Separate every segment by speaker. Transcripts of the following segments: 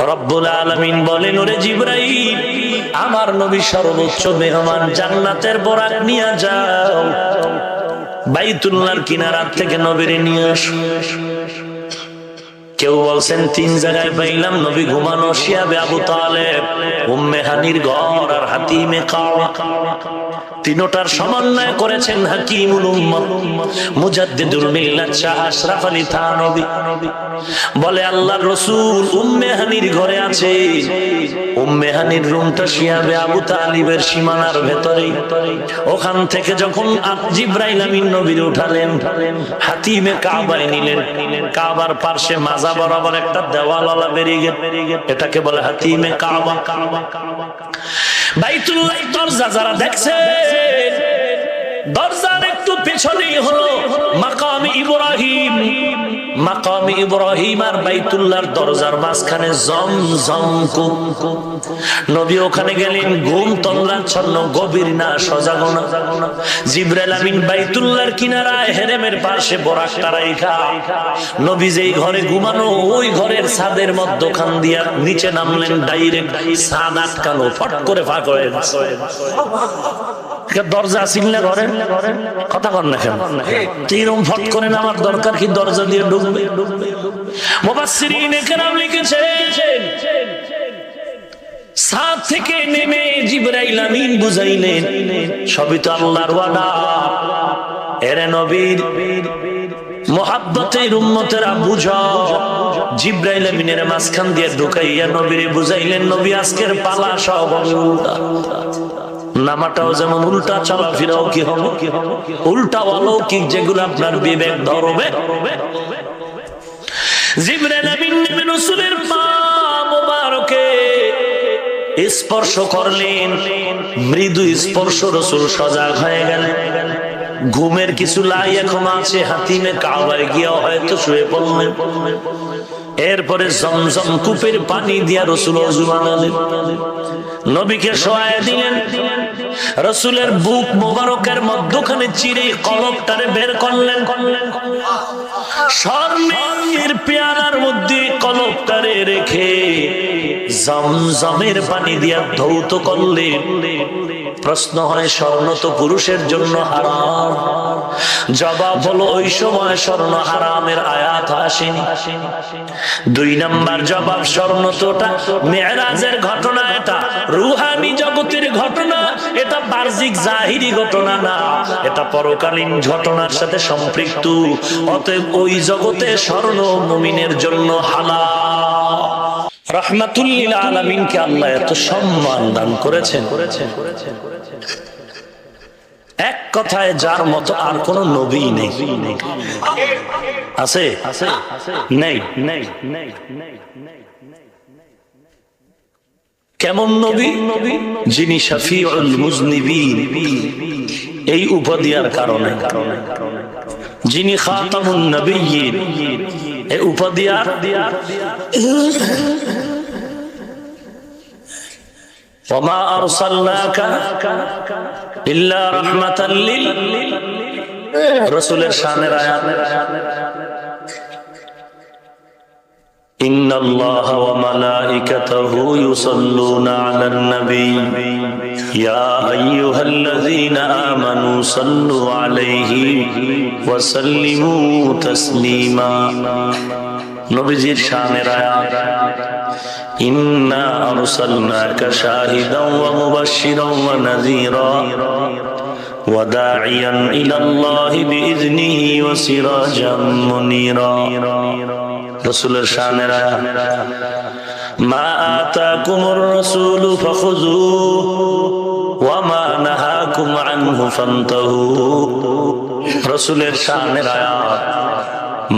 Speaker 1: রব্বুল আলামিন বলেন, ওরে জিবরাইল, আমার নবী সর্বোচ্চ মেহমান, জান্নাতের বরাক নিয়ে যাও, বাইতুল্লাহর কিনারা থেকে নবীরে নিয়ে আসো। কেউ বলছেন 3 জায়গায় পাইলাম নবী ঘুমানো, শিয়াবে আবু তালেব, উম্মে হানির ঘর আর হাতিমে কাবা। তিনটার সমন্বয় করেছেন হাকিমুল উম্মাহ মুজাদ্দিদুল মিল্লাত শাহ আশরাফ আলী থানভী। বলে আল্লাহর রাসূল উম্মে হানির ঘরে আছে। উম্মে হানির রুমটা শিয়াবে আবু তালিবের সীমানার ভেতরে। ওখান থেকে যখন জিবরাইল আমিন নবীর উঠালেন, হাতিমে কাবায় নিলেন। কাবার পাশে মাজা বরাবর একটা দেওয়ালওয়ালা ব্যারিকেড, এটাকে বলে হাতিমে কাবা। বাইতুল্লাহ দরজা যারা দেখছে, দরজার একটু পেছনেই হলো মাকাম ইব্রাহিম। মাকাম ইব্রাহিম আর বাইতুল্লাহর দরজার মাঝখানে জমজম কূপ। নবী ওখানে গেলেন, ঘুম তন্দ্রাচ্ছন্ন, গভীর না, সজাগ না। জিবরাইল আমিন বাইতুল্লাহর কিনারায় হেরেমের পাশে বরাকটা রাইখা নবী যেই ঘরে ঘুমানো, ওই ঘরের ছাদের মধ্যখান দিয়া নিচে নামলেন। ডাইরেক্ট ছাদ আটকানো, ফট করে ফাঁক হয়ে গেছে। দরজা ছিল না ঘরে, কথা কর না কেন? এরকম ফট করে নামার দরকার কি? দরজা দিয়ে ঢুকবে। মুফাসসিরিনে কেরাম লিখেছেন, ছাদ থেকে নেমে জিবরাইল আমিন বুঝাইলেন, সবই তো আল্লাহর ওয়াদা। এরে নবীর মুহাব্বতের উম্মতেরা বুঝো। জিবরাইল আমিনের মাঝখান দিয়ে ঢুকাইয়া নবীরে বুঝাইলেন, নবী আজকের পালা সব উল্টা। নামাটাও যেমন উল্টা, চলাফেরাও কি হবে উল্টা, অলৌকিক, যেগুলো আপনার বিবেক ধরবে। জিবরাইল আমিন নেমে রাসূলের পা মোবারকে স্পর্শ করলেন। মৃদু স্পর্শ, রাসূল সজাগ হয়ে গেলেন। ঘুমের কিছু লাই এখন আছে, হাতিমে কাবায় গিয়া হয়তো শুয়ে পড়লেন। এরপরে জমজম কূপের পানি দিয়া রাসূল ওযু বানালেন, নবীকে শোয়ায় দিলেন। রাসূলের বুক মোবারকের মধ্যখানে চিরে কলবটারে বের করলেন। স্বর্ণের পেয়ালার মধ্যে কলবটারে রেখে জমজমের পানি দিয়া ধৌত করলেন। প্রশ্ন হয়, স্বর্ণ তো পুরুষের জন্য হারাম। জবাব হলো, ওই সময় স্বর্ণ হারামের আয়াত আসেনি। 2 নাম্বার জবাব, স্বর্ণ তোটা মেরাজের ঘটনা, এটা রুহানি জগতের ঘটনা, এটা বাহ্যিক জাহিরি ঘটনা না, এটা পরকালীন ঘটনার সাথে সম্পৃক্ত। অতএব ওই জগতে স্বর্ণ মুমিনের জন্য হালাল। রাহমাতুল লিল আলামিনকে আল্লাহ এত সম্মান দান করেছেন। এক কথায় যার মতো আর কোন নবী নেই। আছে? নেই। কেমন নবী? যিনি শাফিউল মুজনিবিন, এই উপাধির কারণে। যিনি খাতামুন নবিয়্যিন, এই উপাধির ওয়ামা আরসালনাকা ইল্লা রাহমাতাল লিল। রাসূলের শানের আয়াত, ইন্নাল্লাহা ওয়া মালাইকাতাহু ইউসাল্লুনা আলান নবী ইয়া আইয়ুহাল্লাযীনা আমানু সাল্লু আলাইহি ওয়া সাল্লিমু তাসলিমা। নবীজির শানের আয়াত, ইন্না আরসালনাকা শাহিদান ওয়া মুবাশশিরান ওয়া নাযীরা ওয়া দাঈয়ান ইলাল্লাহি বিইذনিহি ওয়া সিরাজাম মুনীরা। রাসূলের শানের আয়াত, মা আতাকুমুর রাসূলু ফাখুযুহু ওয়া মা নাহাকুম আনহু ফান্তাহু। রাসূলের শানের আয়াত,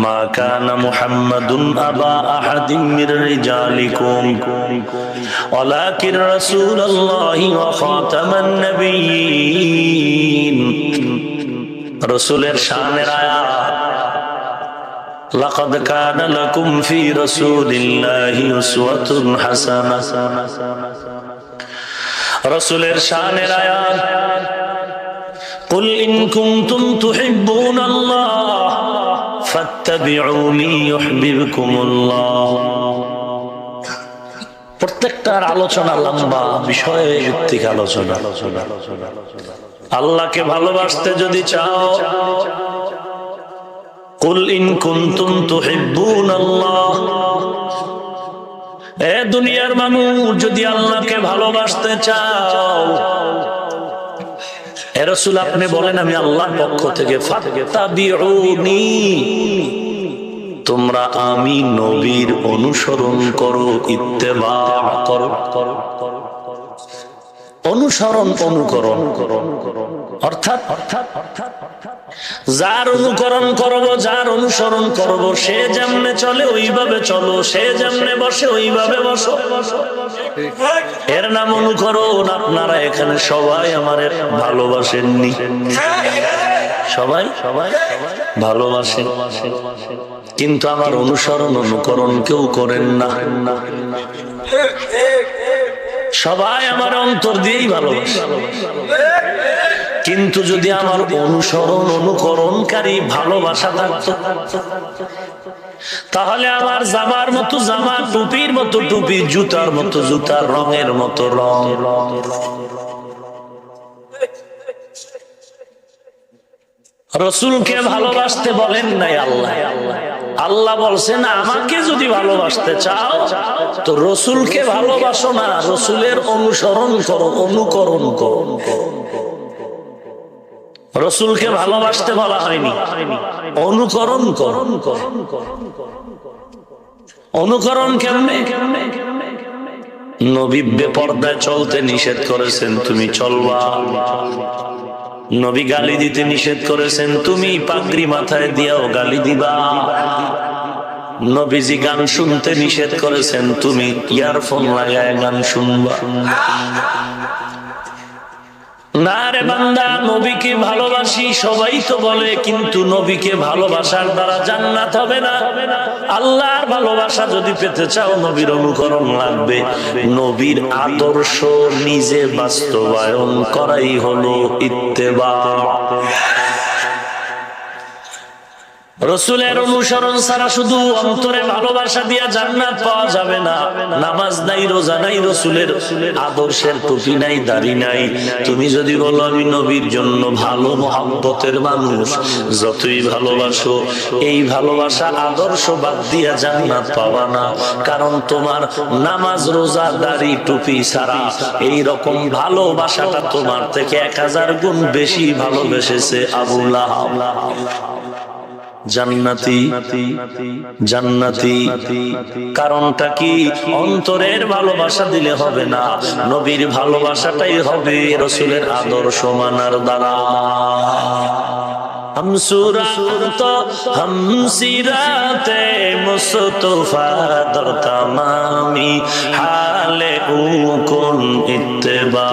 Speaker 1: মা কানা মুহাম্মাদুন আবা আহাদিম মির রিজালিকুম ওয়ালাকিন রাসূলুল্লাহি ওয়া খাতামান নবিয়্যিন। রাসূলের শানের আয়াত, লাকাদ কানা লাকুম ফি রাসূলিল্লাহি উসওয়াতুন হাসানাহ। রাসূলের শানের আয়াত, কুল ইন কুনতুম তুহিব্বুনাল্লাহ ফাত্তাবিউনি ইউহিব্বুকুমুল্লাহ। প্রত্যেকটার আলোচনা লম্বা, বিষয় ভিত্তিক আলোচনা। আল্লাহকে ভালোবাসতে যদি চাও, কুল ইন কুনতুম তুহিব্বুনাল্লাহ, এ দুনিয়ার মানুষ যদি আল্লাহকে ভালোবাসতে চাও, এ রাসূল আপনি বলেন আমি আল্লাহর পক্ষ থেকে ফাত্তাবিউনি, তোমরা আমি নবীর অনুসরণ করো, ইত্তেবা করো, অনুসরণ অনুকরণ করো। অর্থাৎ যার অনুকরণ করব, যার অনুসরণ করব, সে যেমনে চলে ওইভাবে চলো, সে যেমনে বসে ওইভাবে বসো, এর নাম অনুকরণ। আপনারা এখানে সবাই আমারে ভালোবাসেননি, সবাই ভালোবাসেন, কিন্তু আমার অনুসরণ অনুকরণ কেউ করেন না। সবাই আমার অন্তর দিয়েই ভালোবাসে, কিন্তু যদি আমার অনুসরণ অনুকরণকারী ভালোবাসা থাকতো, তাহলে আমার জামার মতো জামা, টুপির মতো টুপি, জুতার মতো জুতা, রঙের মতো রং। রসুলকে ভালোবাসতে বলেন নাই আল্লাহ, আল্লাহ বলছেন আমাকে যদি ভালোবাসতে চাও তো রসুলকে ভালোবাসো না, রসুলের অনুসরণ করো, অনুকরণ করো। রসুলকে ভালোবাসতে বলা হয়নি, অনুকরণ করো। অনুকরণ কেমনে? নবী বেপরদায় চলতে নিষেধ করেছেন, তুমি চলবা। নবী গালি দিতে নিষেধ করেছেন, তুমি পাগড়ি মাথায় দিয়াও গালি দিবা। নবীজি গান শুনতে নিষেধ করেছেন, তুমি ইয়ারফোন লাগায় গান শুনবা। না রে বান্দা, নবীকে ভালোবাসি সবাই তো বলে, কিন্তু নবীকে ভালোবাসার দ্বারা জান্নাত হবে না। আল্লাহর ভালোবাসা যদি পেতে চাও, নবীর অনুকরণ লাগবে। নবীর আদর্শ নিজে বাস্তবায়ন করাই হলো ইত্তেবা। রসুলের অনুসরণ ছাড়া শুধু অন্তরে ভালোবাসা দিয়া জান্নাত পাওয়া যাবে না। নামাজ নাই, রোজা নাই, রসুলের আদর্শের টুপি নাই, দাড়ি নাই। তুমি যদি বলো আমি নবীর জন্য ভালো মহব্বতের মানুষ, যতই ভালোবাসো, এই ভালোবাসা আদর্শ বাদ দিয়া জান্নাত পাবা না। কারণ তোমার নামাজ, রোজা, দাড়ি, টুপি ছাড়া এই রকম ভালোবাসাটা তোমার থেকে 1000 গুণ বেশি ভালোবেসেছে আবু লাহাব। জান্নাতি জান্নাতি কারণটা কি? অন্তরের ভালোবাসা দিলে হবে না, নবীর ভালোবাসাটাই হবে রসুলের আদর্শ মানার দ্বারা। हम सूरत हम सीराते मुस्तफा दर तमामी हाले उकुन इत्तेबा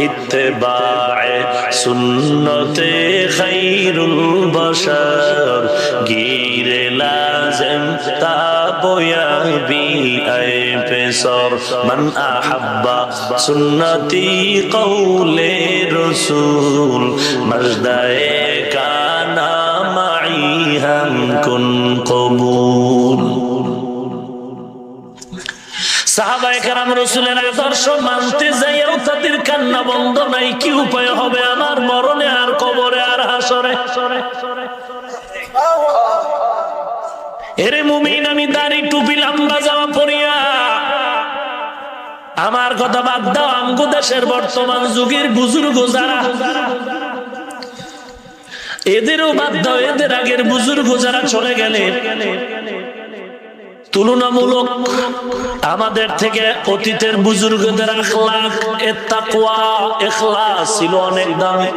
Speaker 1: इत्तेबाए सुन्नते खैरुल बशर गिरे लाज़िम ताबोया बी ऐ पेसर मन अहब्बा सुन्नती कौले रसूल मजदाए का সাহাবায়ে কেরাম রাসূলের আদর্শ মানতে যাইও তাদের কান্না বন্ধ নাই। কি উপায় হবে আমার মরণে আর কবরে আর হাসরে? এরে মুমিন, আমি দাড়ি টুপি লম্বা জামা পরিয়া আমার কথা বাদ দাও, আমগো দেশের বর্তমান যুগের বুজুর্গ যারা, এদেরও বাদ দাও। এদের আগের বুজুর্গ যারা চলে গেলেন, তুলনামূলক আমাদের থেকে অতীতের বুজুর্গদের আখলাক, তাকওয়া, ইখলাস ছিল অনেক দামি।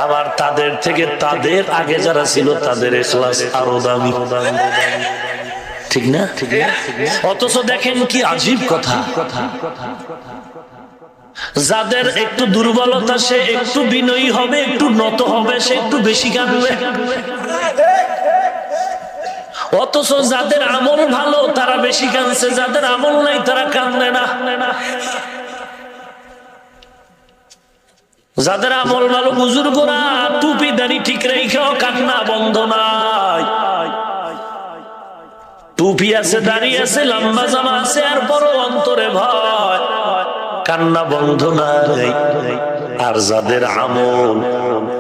Speaker 1: আবার তাদের থেকে তাদের আগে যারা ছিল তাদের ইখলাস আরো দামি। ঠিক না? অথচ দেখেন কি আজীব কথা, যাদের একটু দুর্বলতা সে একটু বিনয়ী হবে, একটু নত হবে, সে একটু বেশি কাঁদবে। অথচ যাদের আমল ভালো তারা বেশি কাঁদছে, যাদের আমল নাই তারা কাঁদে না। যাদের আমল ভালো বুজুর্গরা টুপি দাড়ি ঠিক রেখেও কান্না বন্ধ নাই। টুপি আছে, দাঁড়িয়ে আছে, লম্বা জামা আছে, আর বড় অন্তরে ভয়, কান্না বন্ধ নাই। আর যাদের আমল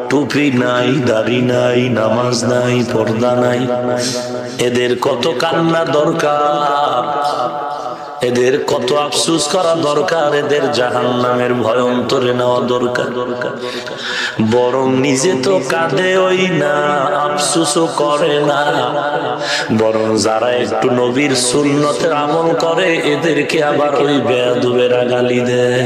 Speaker 1: টুপি নাই, দাড়ি নাই, নামাজ নাই, পর্দা নাই, এদের কত কান্না দরকার, এদের কত আফসোস করা দরকার, এদের জাহান্নামের ভয় অন্তরে নেওয়া দরকার। বরং নিজে তো কাঁদে ওই না, আফসোসও করে না, বরং যারা একটু নবীর সুন্নতের আমল করে এদেরকে আবার ওই বেয়াদবেরা গালি দেয়।